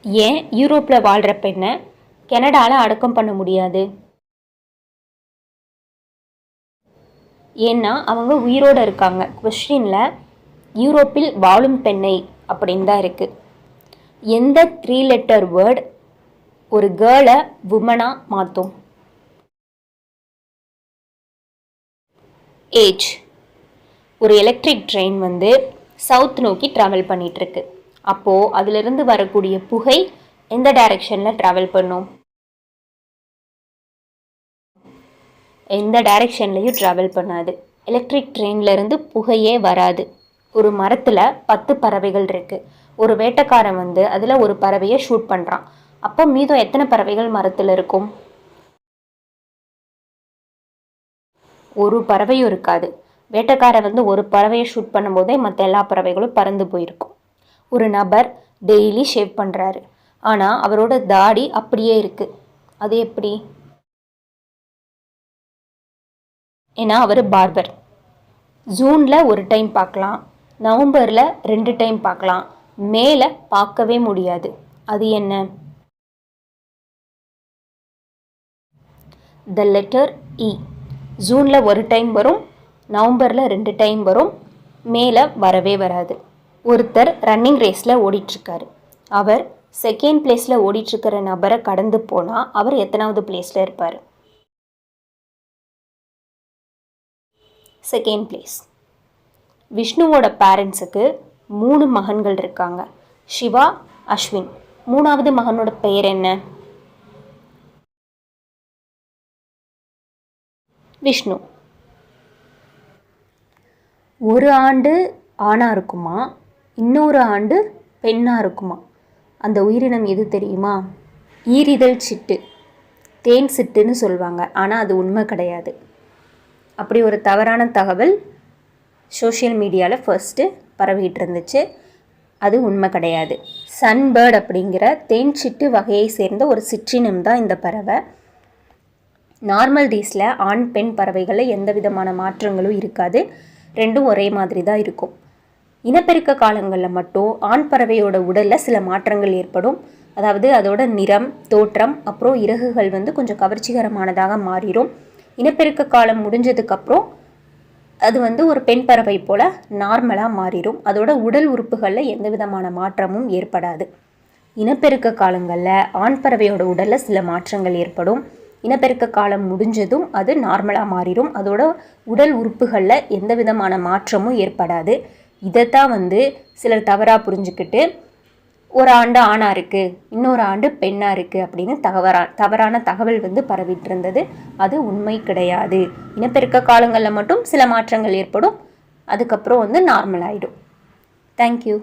ஏன் யூரோப்பில் வாழ்கிற பெண்ணை கனடாவில் அடக்கம் பண்ண முடியாது? ஏன்னா அவங்க உயிரோடு இருக்காங்க. கொஸ்டினில் யூரோப்பில் வாழும் பெண்ணை அப்படின்னு தான் இருக்குது. எந்த 3 லெட்டர் வேர்ட் ஒரு கேர்ளை உமனாக மாற்றும்? ஏஜ். ஒரு எலக்ட்ரிக் ட்ரெயின் வந்து சவுத் நோக்கி ட்ராவல் பண்ணிகிட்ருக்கு. அப்போது அதிலிருந்து வரக்கூடிய புகை எந்த டைரெக்ஷனில் ட்ராவல் பண்ணும்? எந்த டைரெக்ஷன்லையும் ட்ராவல் பண்ணாது. எலக்ட்ரிக் ட்ரெயின்லேருந்து புகையே வராது. ஒரு மரத்தில் 10 பறவைகள் இருக்குது. ஒரு வேட்டைக்காரன் வந்து அதில் ஒரு பறவையை ஷூட் பண்ணுறான். அப்போ மீதம் எத்தனை பறவைகள் மரத்தில் இருக்கும்? ஒரு பறவையும் இருக்காது. வேட்டைக்காரன் வந்து ஒரு பறவையை ஷூட் பண்ணும்போதே மற்ற எல்லா பறவைகளும் பறந்து போயிருக்கும். ஒரு நபர் டெய்லி ஷேவ் பண்ணுறாரு, ஆனால் அவரோட தாடி அப்படியே இருக்குது. அது எப்படி? ஏன்னா அவர் பார்பர். ஜூனில் ஒரு டைம் பார்க்கலாம், நவம்பரில் 2 டைம் பார்க்கலாம், மேலே பார்க்கவே முடியாது. அது என்ன? The letter E. ஜூனில் ஒரு டைம் வரும், நவம்பரில் 2 டைம் வரும், மேலே வரவே வராது. ஒருத்தர் ரன்னிங் ரேஸில் ஓடிட்டுருக்காரு. அவர் செகண்ட் பிளேஸில் ஓடிட்டுருக்கிற நபரை கடந்து போனால் அவர் எத்தனாவது பிளேஸில் இருப்பார்? Second place. விஷ்ணுவோட பேரண்ட்ஸுக்கு 3 மகன்கள் இருக்காங்க, சிவா, அஸ்வின். 3வது மகனோட பெயர் என்ன? விஷ்ணு. ஒரு ஆண்டு ஆணாக இருக்குமா, இன்னொரு ஆண்டு பெண்ணாக இருக்குமா? அந்த உயிரினம் எது தெரியுமா? ஈரிதழ் சிட்டு, தேன் சிட்டுன்னு சொல்லுவாங்க. ஆனால் அது உண்மை கிடையாது. அப்படி ஒரு தவறான தகவல் சோஷியல் மீடியாவில் ஃபர்ஸ்ட்டு பரவிட்டு இருந்துச்சு. அது உண்மை கிடையாது. சன்பேர்ட் அப்படிங்கிற தேன் சிட்டு வகையை சேர்ந்த ஒரு சிற்றினம் தான் இந்த பறவை. நார்மல் டேஸில் ஆண் பெண் பறவைகளில் எந்த விதமான மாற்றங்களும் இருக்காது. ரெண்டும் ஒரே மாதிரி தான் இருக்கும். இனப்பெருக்க காலங்களில் மட்டும் ஆண் பறவையோட உடலில் சில மாற்றங்கள் ஏற்படும். அதாவது அதோட நிறம், தோற்றம், அப்புறம் இறகுகள் வந்து கொஞ்சம் கவர்ச்சிகரமானதாக மாறிடும். இனப்பெருக்க காலம் முடிஞ்சதுக்கப்புறம் அது வந்து ஒரு பெண் பறவை போல் நார்மலாக மாறிடும். அதோட உடல் உறுப்புகளில் எந்த விதமான மாற்றமும் ஏற்படாது. இனப்பெருக்க காலங்களில் ஆண் பறவையோட உடலில் சில மாற்றங்கள் ஏற்படும். இனப்பெருக்க காலம் முடிஞ்சதும் அது நார்மலாக மாறிடும். அதோட உடல் உறுப்புகளில் எந்த விதமான மாற்றமும் ஏற்படாது. இதைத்தான் வந்து சிலர் தவறாக புரிஞ்சுக்கிட்டு ஒரு ஆண்டு ஆணாக இருக்குது, இன்னொரு ஆண்டு பெண்ணாக இருக்குது அப்படின்னு தவறான தகவல் வந்து பரவிட்டு இருந்தது. அது உண்மை கிடையாது. இனப்பெருக்க காலங்களில் மட்டும் சில மாற்றங்கள் ஏற்படும், அதுக்கப்புறம் வந்து நார்மல் ஆகிடும். தேங்க்யூ.